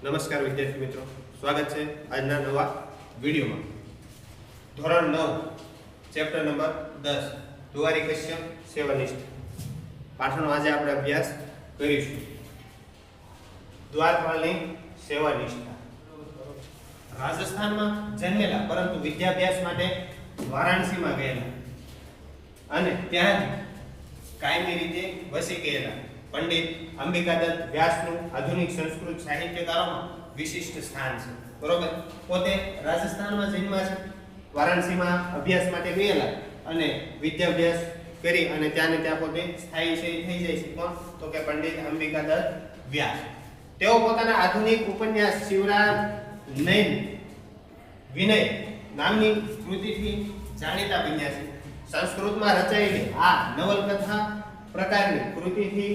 નમસ્કાર વિદ્યાર્થી મિત્રો, સ્વાગત છે આજના નવા વિડીયોમાં. ધોરણ 9 ચેપ્ટર નંબર 10 દ્વારી કશ્યપ સેવનિષ્ઠ પાઠનો આજે આપણે અભ્યાસ કરીશું. દ્વારપાળની સેવાનિષ્ઠા. રાજસ્થાનમાં જન્મેલા પરંતુ વિદ્યાભ્યાસ માટે વારાણસીમાં ગયેલા અને ત્યાં કાયમી રીતે વસી ગયેલા પંડિત અંબિકાદત્ત વ્યાસનું આધુનિક સંસ્કૃત સાહિત્યકારોમાં વિશિષ્ટ સ્થાન છે. બરોબર, પોતે રાજસ્થાનમાં જન્મ્યા છે, વારાણસીમાં અભ્યાસ માટે ગયેલા અને વિદ્યાભ્યાસ કરી અને ત્યાં પોતે સ્થાયી થઈ જાય છે. કોણ? તો કે પંડિત અંબિકાદત્ત વ્યાસ. તેઓ પોતાના આધુનિક ઉપન્યાસ શિવરામ નયન વિનય નામની કૃતિથી જાણીતા બન્યા છે. સંસ્કૃતમાં રચાયેલી આ નવલકથા પ્રકારની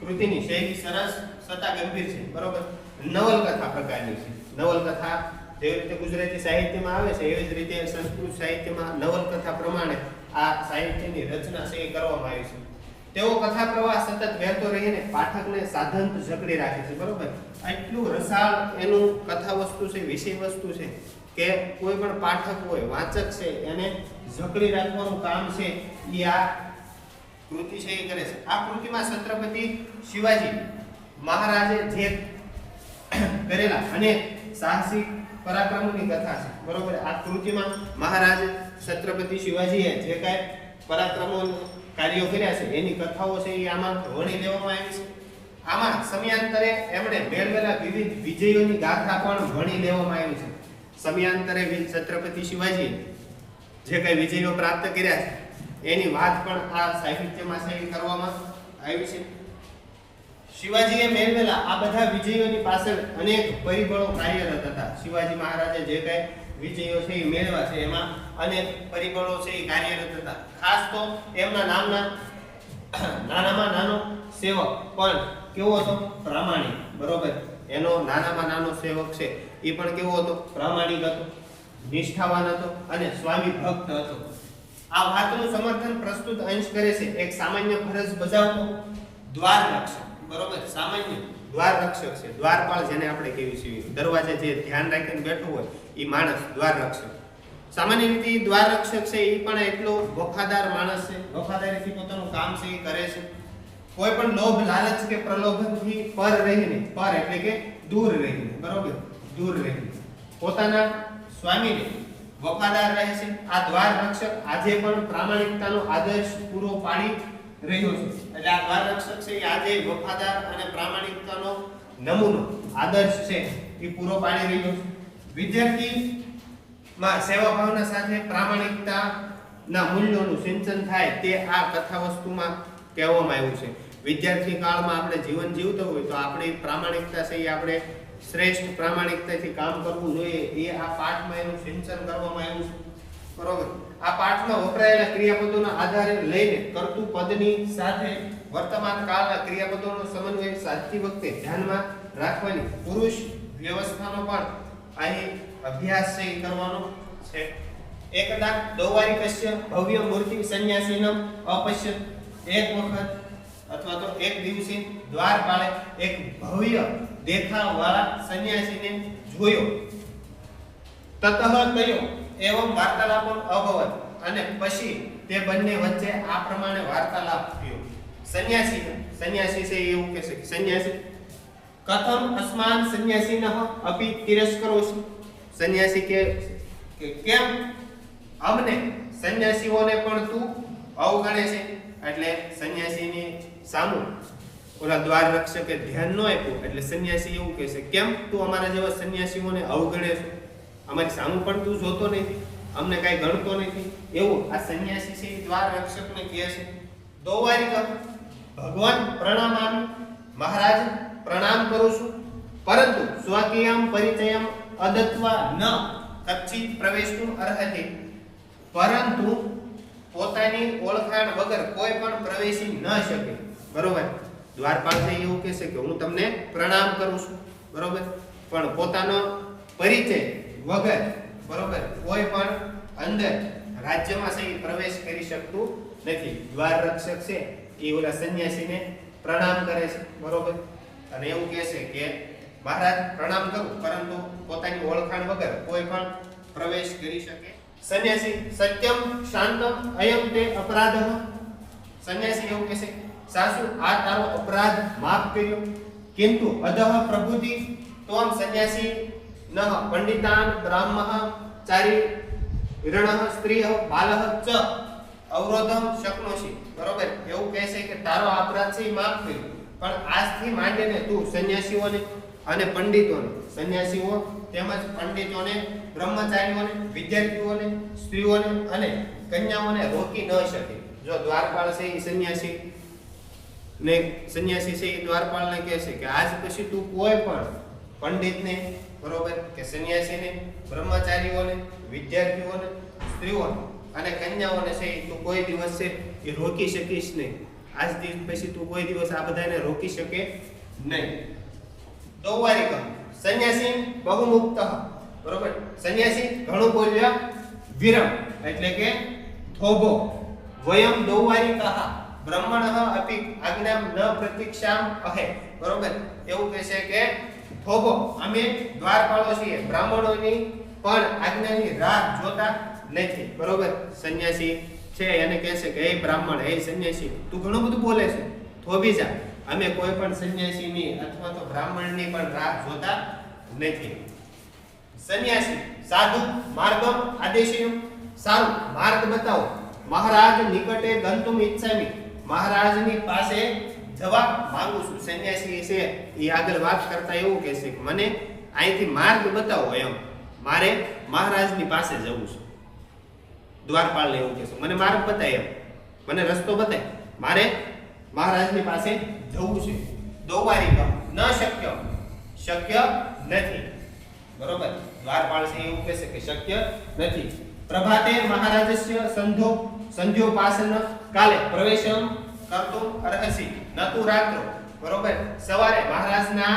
કૃતિની શૈલી સરસ છતાં ગંભીર છે. બરોબર, નવલકથા પ્રકારની છે. નવલકથા જેવી રીતે ગુજરાતી સાહિત્યમાં આવે છે એવી જ રીતે સંસ્કૃત સાહિત્યમાં નવલકથા પ્રમાણે આ સાહિત્યની રચના છે એ કરવામાં આવી છે. તેઓ કથા પ્રવાહ સતત વહેતો રહીને પાઠકને સાધન જકડી રાખે છે. બરોબર, એટલું રસાળ એનું કથા વસ્તુ છે, વિષય વસ્તુ છે કે કોઈ પણ પાઠક હોય, વાચક છે, એને જકડી રાખવાનું કામ છે એ આ કૃતિ છે એ કરે છે. આ કૃતિમાં છત્રપતિ શિવાજી મહારાજે જે કરેલા અનેક સાહસિક પરાક્રમોની કથા છે. બરોબર, આ કૃતિમાં મહારાજ છત્રપતિ શિવાજીએ જે કાંઈ પરાક્રમો કાર્યો કર્યા છે એની કથાઓ છે એ આમાં વણી લેવામાં આવી છે. આમાં સમયાંતરે એમણે મેળવેલા વિવિધ વિજયોની ગાથા પણ વણી લેવામાં આવી છે. સમયાંતરે છત્રપતિ શિવાજીએ જે કાંઈ વિજયો પ્રાપ્ત કર્યા છે એની વાત પણ આ સાહિત્યમાં છે કરવામાં આવી છે. શિવાજીએ મેળવેલા આ બધા વિજયોની પાછળ અનેક પરિબળો કાર્યરત હતા. શિવાજી મહારાજે જે કાંઈ વિજયો છે એ મેળવ્યા છે એમાં અનેક પરિબળો છે એ કાર્યરત હતા. ખાસ તો એમના નાનામાં નાનો સેવક પણ કેવો હતો? પ્રામાણિક. બરોબર, એનો નાનામાં નાનો સેવક છે એ પણ કેવો હતો? પ્રામાણિક હતો, નિષ્ઠાવાન હતો અને સ્વામી ભક્ત હતો. આ વાતનું સમર્થન પ્રસ્તુત અંશ કરે છે એક સામાન્ય ફરજ બજાવતો દ્વાર રક્ષક. બરોબર, સામાન્ય દ્વાર રક્ષક છે. દ્વારપાળ જેને આપણે કહેવી છીએ, દરવાજે જે ધ્યાન રાખીને બેઠો હોય એ માણસ દ્વાર રક્ષક. સામાન્ય રીતે દ્વાર રક્ષક છે એ પણ એટલો વફાદાર માણસ છે. વફાદારીથી પોતાનું કામ છે એ કરે છે. કોઈ પણ લોભ, લાલચ કે પ્રલોભનથી પર રહીને, પર એટલે કે દૂર રહીને, બરોબર, દૂર રહીને પોતાના સ્વામીને વફાદાર રહે છે. આ દ્વાર રક્ષક આજે પણ પ્રામાણિકતાનો આદર્શ પૂરો પાડી રહ્યો છે. એટલે આ દ્વાર રક્ષક છે એ આજે વફાદાર અને પ્રામાણિકતાનો નમૂનો, આદર્શ છે એ પૂરો પાડી રહ્યો છે. વિદ્યાર્થીમાં સેવા ભાવના સાથે પ્રામાણિકતાના મૂલ્યોનું સિંચન થાય તે આ કથા વસ્તુમાં કહેવામાં આવ્યું છે. વિદ્યાર્થી કાળમાં આપણે જીવન જીવતા હોય તો આપણી પ્રામાણિકતા છે એ આપણે શ્રેષ્ઠ પ્રામાણિકતાથી કામ કરવું જોઈએ એ આ પાઠમાં એનું સિંચન કરવામાં આવ્યું છે. બરોબર, આ પાઠમાં વપરાયેલા ક્રિયાપદોના આધારે લઈને કર્તૃ પદની સાથે વર્તમાન કાળના ક્રિયાપદોનો સમન્વય સાધતી વખતે ધ્યાનમાં રાખવાની પુરુષ વ્યવસ્થાનો પણ અહીં અભ્યાસ છે કરવાનો છે. એકદા દૌવારી કશ્યપ ભવ્ય મૂર્તિ સંન્યાસીનમ અપશ્યત. એક વખત અથવા તો એક દિવસે દ્વારપાળે એક ભવ્ય દેખાવવાળા સંન્યાસીને જોયો. તતઃ તયો એવં વાર્તાલાપમ અભવત. અને પછી તે બંને વચ્ચે આ પ્રમાણે વાર્તાલાપ થયો. સંન્યાસી છે એવું કહે છે કે સંન્યાસી કથમ અસ્માન સંન્યાસીનઃ અપી તિરસ્કરોષિ. સંન્યાસી કે કેમ અમને સંન્યાસીઓને પણ તું અવગણે છે? એટલે સંન્યાસીની સામું ઓલા દ્વાર રક્ષકે ધ્યાન ન આપ્યું એટલે સંન્યાસી એવું કહે છે, કેમ તું અમારા જેવા સંન્યાસીઓને અવગણે છે? અમારી સામું પણ તું જોતો નથી, અમને કાંઈ ગણતો નથી. એવું આ સંન્યાસી છે એ દ્વાર રક્ષકને કહે છે. દૌવારી ભગવાન પ્રણામામિ. મહારાજ પ્રણામ કરું છું, પરંતુ સ્વકીયમ પરિચયમ અદત્વા ન કચ્છિત પ્રવેશતું અર્હતિ. પરંતુ પોતાની ઓળખાણ વગર કોઈ પણ પ્રવેશી ન શકે. બરોબર, દ્વારપાળ છે એવું કહે છે કે હું તમને પ્રણામ કરું છું, બરોબર, પણ પોતાનો પરિચય વગર, બરોબર, કોઈ પણ અંદર રાજ્યમાં છે પ્રવેશ કરી શકતું નથી. દ્વાર રક્ષક છે એ ઓલા સંન્યાસીને પ્રણામ કરે છે. બરોબર, અને એવું કહે છે કે મહારાજ પ્રણામ કરું, પરંતુ પોતાની ઓળખાણ વગર કોઈ પણ પ્રવેશ કરી શકે. સંન્યાસી સત્યમ શાંતમ અયમ તે અપરાધઃ. સંન્યાસી એવું કહે છે, સાસુ આ તારો અપરાધ માફ કર્યો, કિંતુ અધઃ પ્રભુતિ ત્વમ સંન્યાસી નઃ પંડિતાન બ્રાહ્મઃ ચારી હિરણઃ સ્ત્રીઃ બાલઃ ચ અવરોધમ શક્નોષિ. બરોબર, એવું કહે છે કે તારો અપરાધ છે માફ કર્યો, પણ આજથી માંડીને તું સંન્યાસીઓને અને પંડિતોને, સંન્યાસીઓ તેમજ પંડિતોને, બ્રહ્મચારીઓને, વિદ્યાર્થીઓને, સ્ત્રીઓને અને કન્યાઓને રોકી ન શકે. જો દ્વારપાળ છે એ સંન્યાસી છે એ દ્વારપાળને કહે છે કે આજ પછી તું કોઈ પણ પંડિતને, બરોબર, કે સંન્યાસીને, બ્રહ્મચારીઓને, વિદ્યાર્થીઓને, સ્ત્રીઓને અને કન્યાઓને છે તું કોઈ દિવસ છે એ રોકી શકીશ નહીં. આજ દિવસ પછી તું કોઈ દિવસ આ બધાને રોકી શકે નહીં. દૌવારિકમ સંન્યાસી બહુમુક્ત. બરોબર, સંન્યાસી ઘણું બોલ્યા, વિરમ એટલે કે થોભો. વયમ દૌવારિકાહ બ્રહ્મણઃ અપી આજ્ઞામ ન પ્રતીક્ષામ અહે. બરોબર, એવું કહે છે કે થોભો અમે દ્વારપાળો છીએ, બ્રાહ્મણોની પણ આજ્ઞાની રાહ જોતા નથી. બરોબર, સંન્યાસી છે એને કહે છે કે હે બ્રાહ્મણ, હે સંન્યાસી, તું ઘણું બધું બોલે છે, થોભી જા. અમે કોઈ પણ સંન્યાસીની અથવા તો બ્રાહ્મણની પણ રાહ જોતા નથી. સંન્યાસી સાધુ માર્ગમ આદેશિયમ. સારું માર્ગ બતાવો. મહારાજ નિકટે ગંતુમ ઈચ્છામિ. મહારાજની પાસે જવા માંગુ છું. સંન્યાસી છે એ આગળ વાત કરતા એવું કહે છે કે મને અહીંથી માર્ગ બતાવો, એમ મારે મહારાજની પાસે જવું છે. દ્વારપાળને એવું કહે છે મને માર્ગ બતાય, એમ મને રસ્તો બતાય, મારે મહારાજની પાસે જવું છે. દૌવારિકમ ન શક્ય, શક્ય નથી. બરોબર, દ્વારપાળ છે એવું કહે છે કે શક્ય નથી. પ્રભાતે મહારાજસ્ય સંધ્યોપાસન કાલે પ્રવેશમ કર્તુમ અર્હસી નતુ રાત્રો. બરોબર, સવારે મહારાજના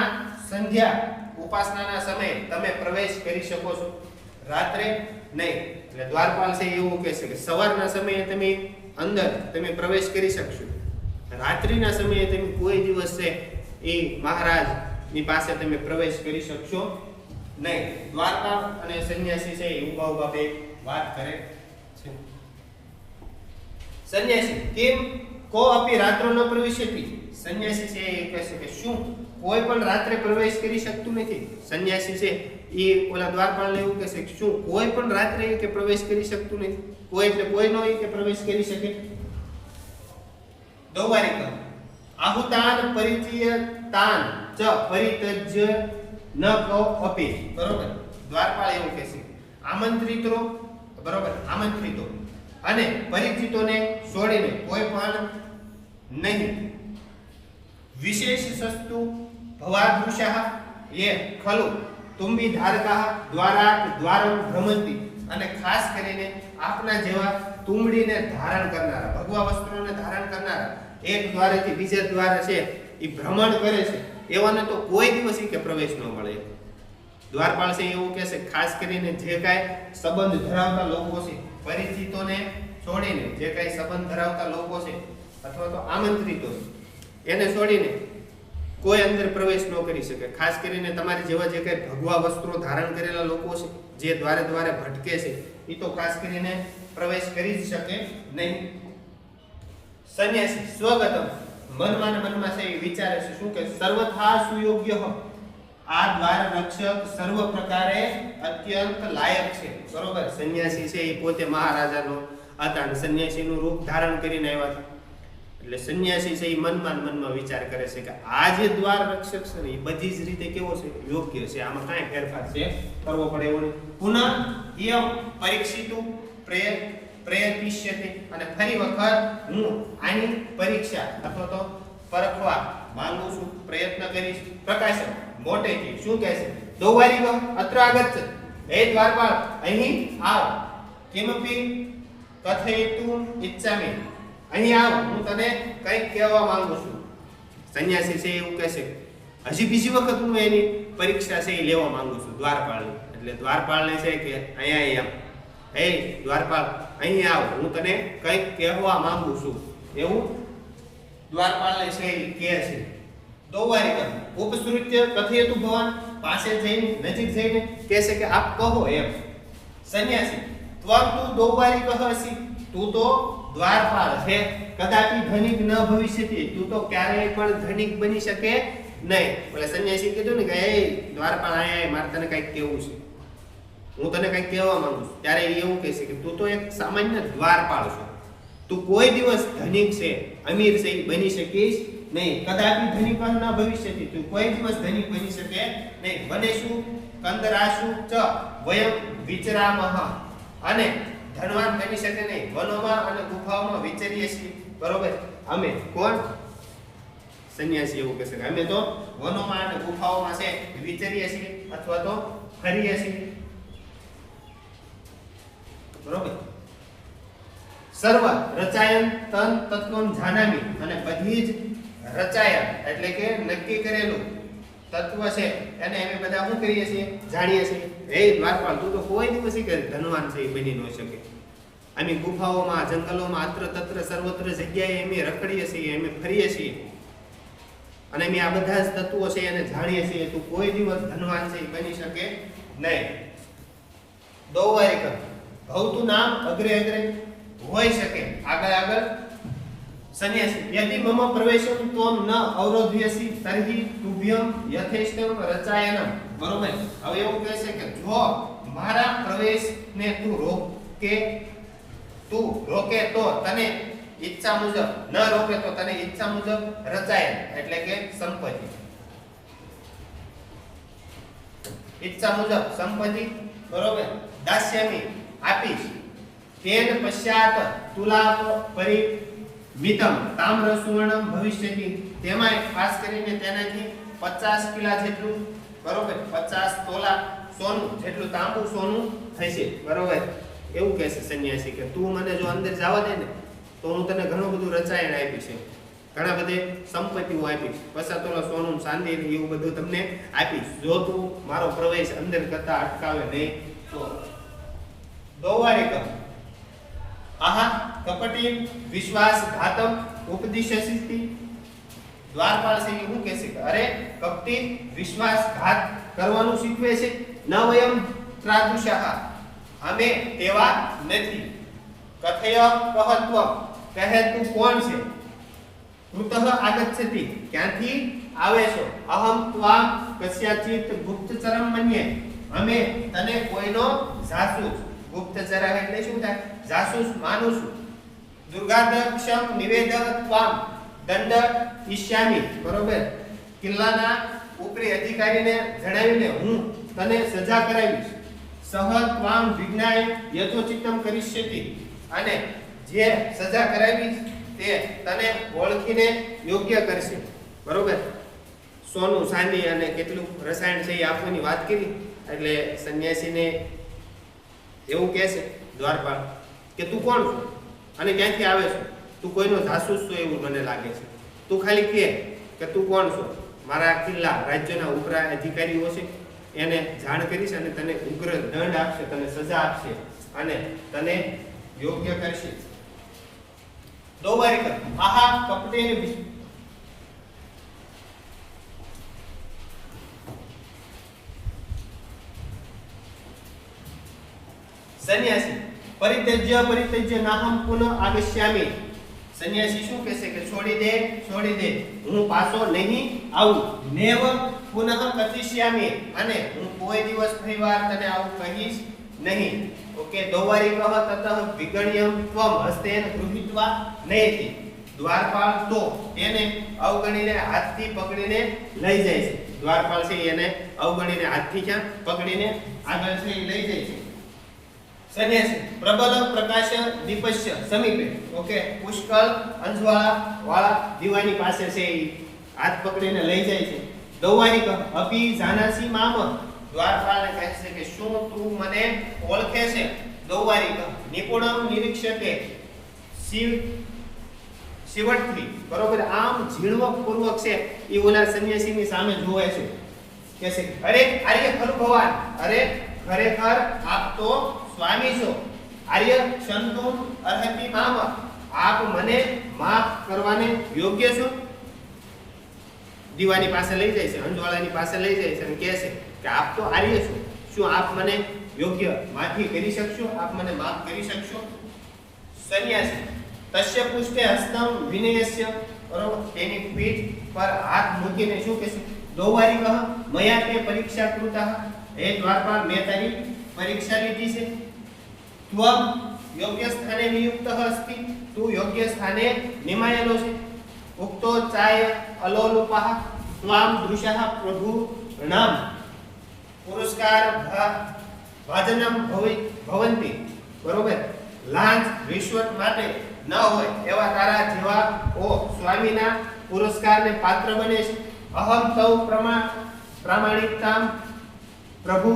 સંધ્યા ઉપાસનાના સમયે તમે પ્રવેશ કરી શકો છો, રાત્રે નહીં. એટલે દ્વારપાલ છે એવું કહે છે કે સવારના સમયે તમે અંદર તમે પ્રવેશ કરી શકશો, રાત્રિના સમયે તમે કોઈ દિવસ છે એ મહારાજની પાસે તમે પ્રવેશ કરી શકશો નહીં. દ્વારપાલ અને સંન્યાસી છે એ ઉભા ઉભા બે વાત કરે છે. સંન્યાસી કેમ કો અપી રાત્રો ન પ્રવેશતી. સંન્યાસી છે એ કહે છે કે શું કોઈ પણ રાત્રે પ્રવેશ કરી શકતું નથી. સંન્યાસી છે એ ઓલા દ્વારપાળને એવું કહે છે કે શું કોઈ પણ રાત્રે કે પ્રવેશ કરી શકતું નથી. કોઈ એટલે કોઈ નો કે પ્રવેશ કરી શકે. દૌવારિકમ આહુતાન પરિચયતાન ચ પરિતજ્ય ન કો અપી. બરોબર, દ્વારપાળ એવું કહે છે આમંત્રિતો, બરોબર, આમંત્રિતો અને પરિચિતોને છોડીને કોઈ પણ નહીં. વિશેષ સસ્તુ ભવાદૃશાહ યે ખલુ તુંબી ધારકાહ દ્વારાત દ્વારમ ભ્રમંતી. અને ખાસ કરીને આપના જેવા તુંબડીને ધારણ કરનારા, ભગવા વસ્ત્રોને ધારણ કરનારા એક દ્વારેથી બીજા દ્વારે છે એ ભ્રમણ કરે છે, એવાને તો કોઈ દિવસ કે પ્રવેશ ન મળે. દ્વારપાળ છે એવું કહે છે ખાસ કરીને જે કાંઈ સંબંધ ધરાવતા લોકો છે, પરિચિતોને છોડીને જે કાંઈ સંબંધ ધરાવતા લોકો છે અથવા તો આમંત્રિતો છે એને છોડીને કોઈ અંદર પ્રવેશ ન કરી શકે. ખાસ કરીને તમારી જેવા જે કાંઈ ભગવા વસ્ત્રો ધારણ કરેલા લોકો છે, જે દ્વારે દ્વારે ભટકે છે, એ તો ખાસ કરીને પ્રવેશ કરી જ શકે નહીં. સંન્યાસી સ્વગતમ મનમાં ને મનમાં છે એ વિચારે છે શું કે સર્વથા સુયોગ્ય. આ દ્વાર રક્ષક સર્વ પ્રકારે અત્યંત લાયક છે. બરોબર, સંન્યાસી છે એ પોતે મહારાજાનો હતા અને સંન્યાસીનું રૂપ ધારણ કરીને આવ્યા હતા. એટલે સંન્યાસી છે એ મનમાં વિચાર કરે છે કે આ જે દ્વાર રક્ષક છે ને એ બધી જ રીતે કેવો છે, યોગ્ય છે, આમાં કાંઈ ફેરફાર છે કરવો પડે એવો નહીં. પુનઃ યમ પરીક્ષિતું પ્રયતિષ્યતે. અને ફરી વખત હું આની પરીક્ષા અથવા તો પરખવા માંગુ છું, પ્રયત્ન કરીશ. પ્રકાશક મોટેથી શું કહે છે દૌવારિક અત્ર આગચ્છ. હે દ્વારપાળ અહીં આવ. કિમપી કથયિતુમ ઇચ્છામિ. અહીં આવ, હું તને કંઈક કહેવા માંગુ છું. સંન્યાસી છે એવું કહે છે હજી બીજી વખત હું એની પરીક્ષા છે એ લેવા માંગુ છું દ્વારપાળની. એટલે દ્વારપાળને છે કે અહીંયા એમ હે દ્વારપાળ અહીં આવ, હું તને કંઈક કહેવા માંગુ છું, એવું દ્વારપાળને છે એ કહે છે. દોવારિક ઉપસૃત્ય કથયતુ ભવાન પાસે જઈને નજીક જઈને કહેશે કે આપ કહો એમ. સંન્યાસી ત્વમ તું દોવારિક હસી, તું તો દ્વારપાળ છે, કદાપી ધનિક ન ભવિષ્યતિ, તું તો ક્યારેય પણ ધનિક બની શકે નહીં. એટલે સંન્યાસી કીધું ને કે એ દ્વારપાળ આયા મારે તને કંઈક કહેવું છે, હું તને કંઈક કહેવા માંગુ છું. ત્યારે એ એવું કહેશે કે તું તો એક સામાન્ય દ્વારપાળ છો, તું કોઈ દિવસ ધનિક છે અમીર છે બની શકીશ નહીં. કદાપી ધનિક ન ભવિષ્યતિ, તું કોઈ દિવસ ધનિક બની શકે નહીં. બનેશું કંદરાશુ ચ વયમ વિચરામહ, અને ધનવાન બની શકે નહીં. વનોમાં અને ગુફાઓમાં વિચરીએ છીએ. બરોબર, અમે કોણ? સંન્યાસી એવું કહેશે કે અમે તો વનોમાં અને ગુફાઓમાં છે વિચરીએ છીએ અથવા તો ફરીએ છીએ. બરોબર. સર્વ રચાયન તન તત્વમ જાનામી, અને બધી જ રચાયન એટલે કે નક્કી કરેલું તત્વ છે એને અમે બધા શું કરીએ છીએ? જાણીએ છીએ. હે દ્વારપાલ, તું તો કોઈ દિવસ ધનવાન છે બની ન શકે. અમે ગુફાઓમાં, જંગલોમાં, અત્ર તત્ર સર્વત્ર જગ્યાએ અમે રખડીએ છીએ, અમે ફરીએ છીએ, અને અમે આ બધા જ તત્વો છે એને જાણીએ છીએ. તું કોઈ દિવસ ધનવાન છે બની શકે નહીં. દોવારિક ભવતું નામ અગ્રે અગ્રે હોઈ શકે, આગળ આગળ. સંન્યાસી યદિ મમ પ્રવેશમ ત્વમ ન અવરોધયસી તર્હિ તુભ્યમ યથેષ્ટમ રચાયનમ. બરોબર. હવે એવું કહે છે કે જો મારા પ્રવેશને તું રોકે તો તને ઈચ્છા મુજબ, ન રોકે તો તને ઈચ્છા મુજબ રચાયન એટલે કે સંપત્તિ, ઈચ્છા મુજબ સંપત્તિ. બરોબર. દાસ્યમી આપીશ. તેન પશ્ચાત તુલા પરિમિતમ તામ્ર સુવર્ણમ ભવિષ્યતિ, તેમાં ખાસ કરીને તેનાથી 50 કિલા જેટલું, બરોબર, 50 તોલા સોનું જેટલું તાંબુ સોનું થશે. બરોબર. એવું કહેશે સંન્યાસી કે તું મને જો અંદર જવા દે ને તો હું તને ઘણું બધું રચાયણ આપીશ, ઘણા બધે સંપત્તિઓ આપીશ, 50 તોલા સોનું ચાંદી એવું બધું તમને આપીશ જો તું મારો પ્રવેશ અંદર કરતા અટકાવે નહીં તો. દોવારિક આહા કપટી વિશ્વાસઘાતમ ઉપદિશસિતિ. દ્વારપાળ છે શું કહેશે કે અરે કપટી વિશ્વાસઘાત કરવાનું શીખવે છે. ન વયમ ત્રાદુષાહ, અમે તેવા નથી. કથય કહત્વ, કહે તું કોણ છે? કૃતઃ આગચ્છતિ, ક્યાંથી આવે છો? અહમ ત્વામ કસ્યાચિત ગુપ્તચરમ મન્યે, અમે તને કોઈનો જાસૂસ, ગુપ્તચર એટલે શું થાય? જાસૂસ માનું છું. દુર્ગાદક્ષમ નિવેદ ત્વામ દંડ ઈષ્યામિ. બરોબર. કિલ્લાના ઉપરી અધિકારીને જણાવીને હું તને સજા કરાવીશ. સહ ત્વામ વિજ્ઞાય યથોચિત્તમ કરિષ્યતિ, અને જે સજા કરાવીશ તે તને ઓળખીને યોગ્ય કરશે. બરોબર. સોનું ચાંદી અને કેટલું રસાયણ છે એ આપવાની વાત કરી. એટલે સંન્યાસીને એવું કહે છે દ્વારપાળ કે તું કોણ છો અને ક્યાંથી આવે છો? તું કોઈનો જાસૂસ છો એવું મને લાગે છે. તું ખાલી કહે કે તું કોણ છો. મારા કિલ્લા રાજ્યના ઉપરા અધિકારીઓ છે એને જાણ કરીશ અને તને ઉગ્ર દંડ આપશે, તને સજા આપશે અને તને યોગ્ય કરશે. દોવારિક આહા કપટે સંન્યાસી પરિત્યજ્ય નાહમ પુનઃ આગસ્યામિ. સંન્યાસી શું કહેશે કે છોડી દે, હું પાછો નહીં આવું. નેવ પુનઃ કથિષ્યામિ, અને હું કોઈ દિવસ ફરીવાર તને આવું કહીશ નહીં. ઓકે. દોવારિક તતઃ વિગણ્યમ ત્વમ હસ્તેન ગૃહીત્વા નયતિ. દ્વારપાળ તો એને અવગણીને હાથથી પકડીને લઈ જાય છે. દ્વારપાળ છે એને અવગણીને હાથથી ક્યાં પકડીને આગળ છે લઈ જાય છે. સંન્યાસી પ્રબલ પ્રકાશ દીપસ્ય સમીપે. ઓકે. પુષ્કળ અંજવાળા વાળા દીવાની પાસે છે એ હાથ પકડીને લઈ જાય છે. દૌવારિક અપી જાનાસી મામ. દ્વારપાળને કહે છે કે શું તું મને ઓળખે છે? દૌવારિક નિપુણમ નિરીક્ષકે શિવટથી. બરોબર. આમ ઝીણવક પૂર્વક છે એ ઓલા સંન્યાસીની સામે જોવે છે. કહે છે અરે આર્ય ખરું ભગવાન, અરે ખરેખર આપ તો સ્વામી છો. આર્ય સંતુમ અર્હતિ મામ, આપ મને માફ કરવાને યોગ્ય છો. દીવાની પાસે લઈ જાય છે, અંજવાળાની પાસે લઈ જાય છે અને કહે છે કે આપ તો આર્ય છો, શું આપ મને યોગ્ય માફી કરી શકશો, આપ મને માફ કરી શકશો? સંન્યાસી તસ્ય પુષ્ટે હસ્તમ વિનયસ્ય, બરોબર, તેની પીઠ પર હાથ મૂકીને શું કહેશે? દોવારી કહા મયા તે પરીક્ષા કૃતા, હે દ્વારપાલ મેં તારી પરીક્ષા લીધી છે. ત્વમ યોગ્ય સ્થાને નિયુક્ત અસ્તિ, તું યોગ્ય સ્થાને નિમાયેલો છે. ઉક્તો ચાય અલોલુપઃ ત્વામ દૃશઃ પ્રભુ નામ પુરસ્કાર ભાજનમ ભવંતિ, બરોબર, લાંચ રિશ્વત માટે ન હોય એવા તારા જેવા ઓ સ્વામીના પુરસ્કારને પાત્ર બને છે. અહમ તૌ પ્રામાણિકતામ પ્રભુ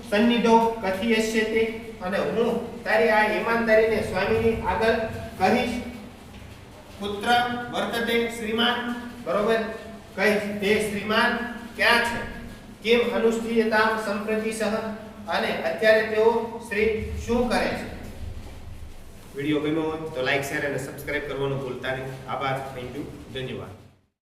સન્નિધો કથિયસ્યતે, અને હું તારી આ ઈમાનદારીને સ્વામીની આગળ કહીશ. પુત્ર વર્તતે શ્રીમાન, બરોબર, કહીશ તે શ્રીમાન ક્યાં છે? કેમ અનુષ્ઠિયતામ સંપ્રતિ સહ, અને અત્યારે તેઓ શ્રી શું કરે છે? વિડીયો ગમ્યો હોય તો લાઈક, શેર અને સબસ્ક્રાઇબ કરવાનું ભૂલતા નહીં. આભાર, થેન્ક યુ, ધન્યવાદ.